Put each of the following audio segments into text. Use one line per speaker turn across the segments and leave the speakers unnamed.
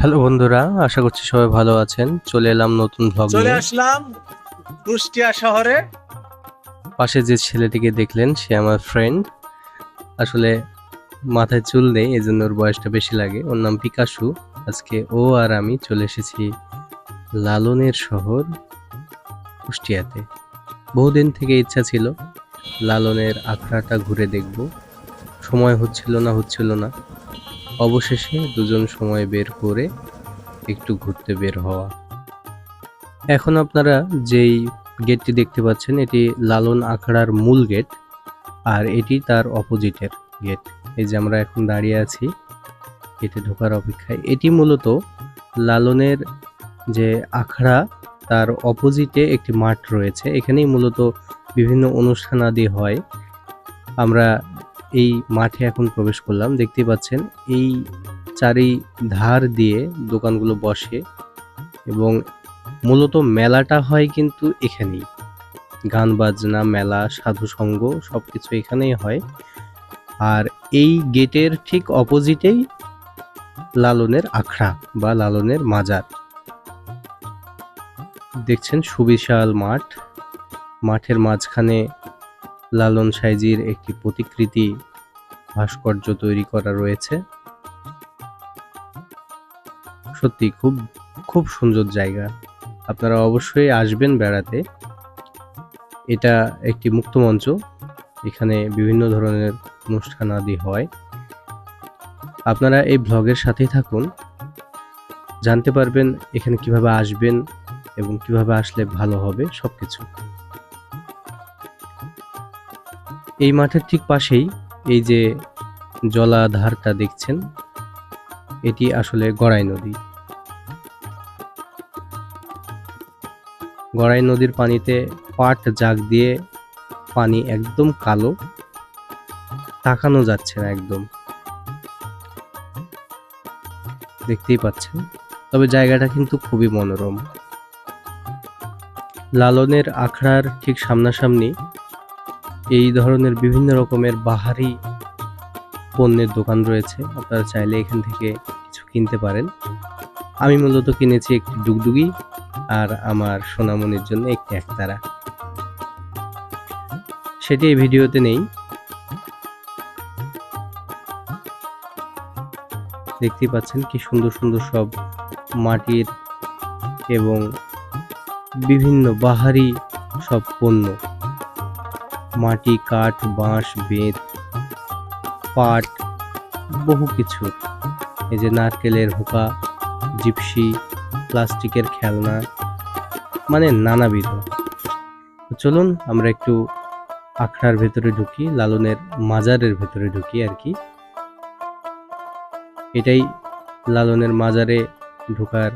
Hello বন্ধুরা, আশা করছি সবাই ভালো আছেন। চলে এলাম নতুন ভ্লগ
চলে
নিয়ে।
আসলাম কুষ্টিয়া শহরে।
পাশে যে ছেলেটিকে দেখলেন সে আমার ফ্রেন্ড। আসলে মাথায় চুল নেই, এজন্য ওর বয়সটা বেশি লাগে। ওর নাম পিকাসু। আজকে ও আর আমি চলে এসেছি লালনের শহর কুষ্টিয়াতে। বহুদিন থেকে ইচ্ছা ছিল লালনের আখড়াটা ঘুরে দেখব, সময় হচ্ছিল না। অবশেষে দুজন সময় বের করে একটু ঘুরতে বের হওয়া। এখন আপনারা যেই গেটটি দেখতে পাচ্ছেন এটি লালন আখড়ার মূল গেট, আর এটি তার অপোজিটের গেট। এই যে আমরা এখন দাঁড়িয়ে আছি এতে ঢোকার অপেক্ষায়। এটি মূলত লালনের যে আখড়া তার অপোজিটে একটি মাঠ রয়েছে, এখানেই মূলত বিভিন্ন অনুষ্ঠান আদি হয়। আমরা এই মাঠে এখন প্রবেশ করলাম। দেখতে পাচ্ছেন এই চারিধার দিয়ে দোকানগুলো বসে এবং মূলত মেলাটা হয় কিন্তু এখানেই। গান বাজনা, মেলা, সাধুসঙ্গ সবকিছু এখানেই হয়। আর এই গেটের ঠিক অপোজিটেই লালনের আখড়া বা লালনের মাজার। দেখছেন সুবিশাল মাঠ, মাঠের মাঝখানে লালন সাইজির একটি প্রতিকৃতি ভাস্কর্য তৈরি করা রয়েছে। সত্যি খুব খুব সুন্দর জায়গা, আপনারা অবশ্যই আসবেন বেড়াতে। এটা একটি মুক্ত মঞ্চ, এখানে বিভিন্ন ধরনের অনুষ্ঠান আদি হয়। আপনারা এই ব্লগের সাথেই থাকুন, জানতে পারবেন এখানে কিভাবে আসবেন এবং কিভাবে আসলে ভালো হবে সবকিছু। এই মাঠের ঠিক পাশেই এই যে জলাধারটা দেখছেন, এটি আসলে গড়াই নদী। গড়াই নদীর পানিতে পাট জাগ দিয়ে পানি একদম কালো, তাকানো যাচ্ছে না একদম, দেখতেই পাচ্ছেন। তবে জায়গাটা কিন্তু খুবই মনোরম। লালনের আখড়ার ঠিক সামনাসামনি এই ধরনের বিভিন্ন রকমের বাহারি পণ্যের দোকান রয়েছে, আপনারা চাইলে এখান থেকে কিছু কিনতে পারেন। আমি মূলত কিনেছি একটি ডুগডুগি আর আমার সোনামণির জন্য একটি একতারা। সেটি এই ভিডিওতে নেই। দেখতেই পাচ্ছেন কি সুন্দর সুন্দর সব মাটির এবং বিভিন্ন বাহারি সব পণ্য, মাটি, কাঠ, বাঁশ, বেত, পাট, বহু কিছু। এই যে নারকেলের হুকা, জিপসি, প্লাস্টিকের খেলনা, মানে নানাবিধ। চলুন আমরা একটু আখড়ার ভেতরে ঢুকি, লালনের মাজারের ভেতরে ঢুকি আর কি। এটাই লালনের মাজারে ঢোকার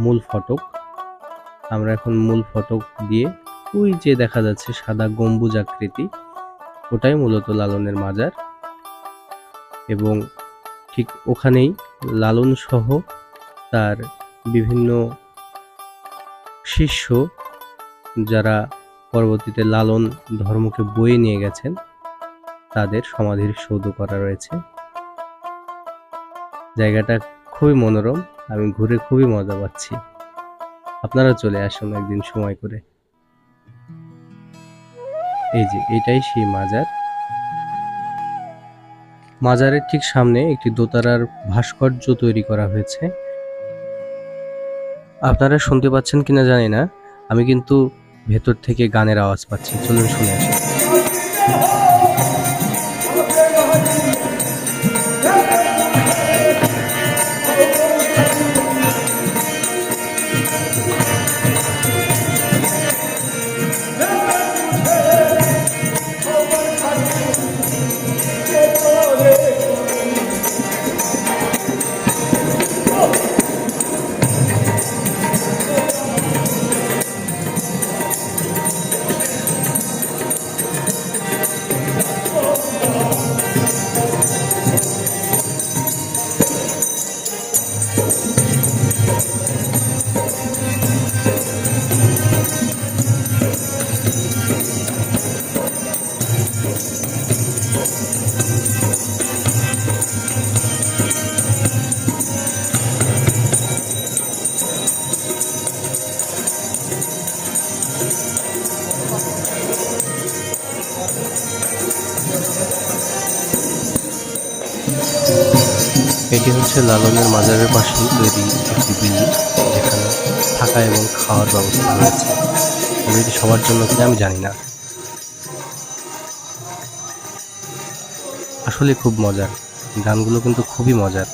মূল ফটক। আমরা এখন মূল ফটক দিয়ে ওই যে দেখা যাচ্ছে সাদা গম্বুজ আকৃতি, ওটাই মূলত লালনের মাজার। এবং ঠিক ওখানেই লালন সহ তার বিভিন্ন শিষ্য, যারা পরবর্তীতে লালন ধর্মকে বয়ে নিয়ে গেছেন, তাদের সমাধির সৌধ করা রয়েছে। জায়গাটা খুবই মনোরম, আমি ঘুরে খুবই মজা পাচ্ছি। আপনারা চলে আসুন একদিন সময় করে। এই যে এটাই সেই মাজার। মাজারের ঠিক সামনে একটি দোতারার ভাস্কর্য তৈরি করা হয়েছে। আপনারা শুনতে পাচ্ছেন কিনা জানি না, আমি কিন্তু ভেতর থেকে গানের আওয়াজ পাচ্ছি। চলুন শুনে আসি। এটি হচ্ছে লালনের মাজারের পাশেই তৈরি একটি বিল্ডিং, যেখানে থাকা এবং খাওয়ার ব্যবস্থা রয়েছে। তবে এটি সবার জন্য কিনা আমি জানি না। আসলে খুব মজার, গানগুলো কিন্তু খুবই মজার।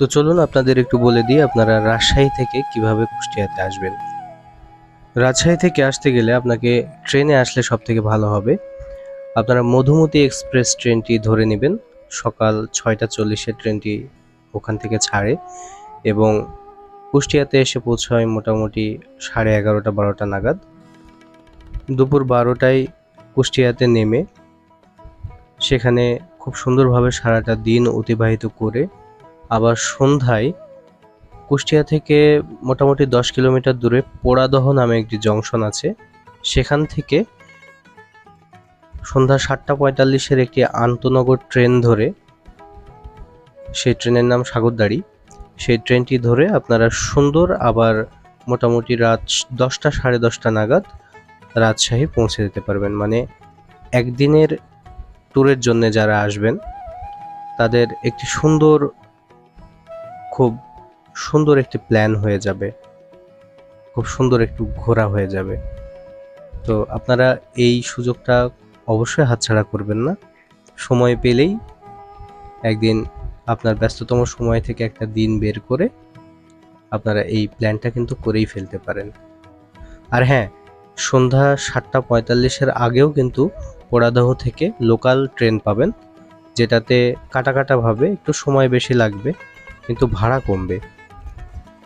তো চলুন আপনাদের একটু বলে দিই আপনারা রাজশাহী থেকে কিভাবে কুষ্টিয়াতে আসবেন। রাজশাহী থেকে আসতে গেলে আপনাকে ট্রেনে আসলে সব থেকে ভালো হবে। আপনারা মধুমতি এক্সপ্রেস ট্রেনটি ধরে নেবেন। সকাল 6:40-এ ট্রেনটি ওখান থেকে ছাড়ে এবং কুষ্টিয়াতে এসে পৌঁছায় মোটামুটি 11:30-12টা নাগাদ। দুপুর 12টায় কুষ্টিয়াতে নেমে সেখানে খুব সুন্দরভাবে সারাটা দিন অতিবাহিত করে আবার সন্ধ্যায় কুষ্টিয়া থেকে মোটামুটি 10 কিলোমিটার দূরে পোড়াদহ নামে একটি জংশন আছে, সেখান থেকে সন্ধ্যা 7:45-এর একটি আন্তনগর ট্রেন ধরে, সেই ট্রেনের নাম সাগরদাড়ি, সেই ট্রেনটি ধরে আপনারা সুন্দর আবার মোটামুটি রাত 10টা 10:30 নাগাদ রাজশাহী পৌঁছে যেতে পারবেন। মানে একদিনের ট্যুরের জন্য যারা আসবেন তাদের একটি খুব সুন্দর একটি প্ল্যান হয়ে যাবে, খুব সুন্দর একটু ঘোরা হয়ে যাবে। তো আপনারা এই সুযোগটা অবশ্যই হাতছাড়া করবেন না। সময় পেলেই একদিন আপনার ব্যস্ততম সময় থেকে একটা দিন বের করে আপনারা এই প্ল্যানটা কিন্তু করেই ফেলতে পারেন। আর হ্যাঁ, সন্ধ্যা 7:45-এর আগেও কিন্তু পোড়াদহ থেকে লোকাল ট্রেন পাবেন, যেটাতে কাটা কাটা ভাবে একটু সময় বেশি লাগবে কিন্তু ভাড়া কমবে।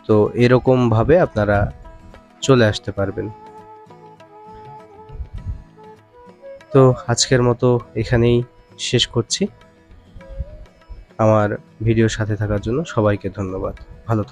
তো এরকম ভাবে আপনারা চলে আসতে পারবেন। তো আজকের মতো এখানেই শেষ করছি। আমার ভিডিওর সাথে থাকার জন্য সবাইকে ধন্যবাদ। ভালো থাকুন।